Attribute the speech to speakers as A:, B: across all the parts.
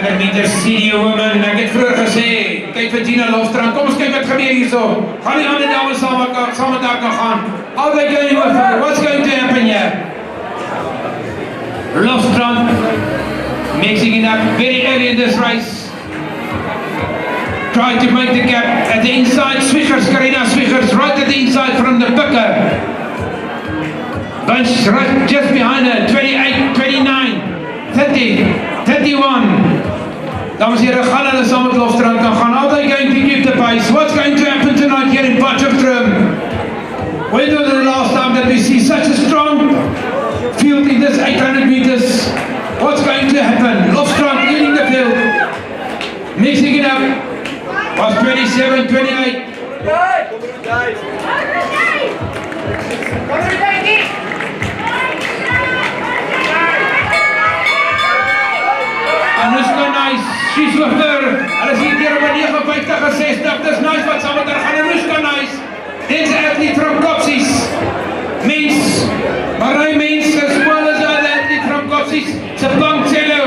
A: Ek nie te sien woman, ek het vroeër gesê, kyk vir Gina Lofstrand, kom ons kyk wat gebeur hierso. Gaan die ander dames saam met haar kan gaan. How they going over? What's going to happen here? Lofstrand mixing it up very early in this race. Trying to make the gap at the inside. Swiggers, Carina Swiggers, right at the inside from the picker. Bunch right just behind her, 28, 29, 30, 31. Dames en heren, gaan hulle saam met Lofstrand kan gaan. Are they going to give the pace? What's going to happen tonight here in Potchefstroom? When was the last time that we see such a strong field in this 800 meters? What's going to happen? Lofstrand leading the field. Mixing it up. Was 27, 28. Anushka Nice, she's with her. Hulle sien hier op 59 en 60. Dis nice wat saam met haar gaan. Anushka Nice. Dis athlete from Kopsies. Mens, Marai Mens, as well as other athlete from Kopsies. Sepangcello.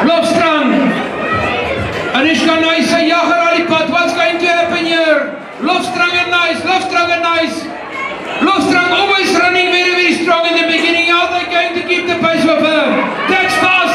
A: Lofstrand. Anushka Nice, sy jager al die pad. What's going to happen here? Lofstrand and Nice, Lofstrand and Nice. Lofstrand always running very, very strong in the beginning. Are they going to keep the pace with her? That's fast.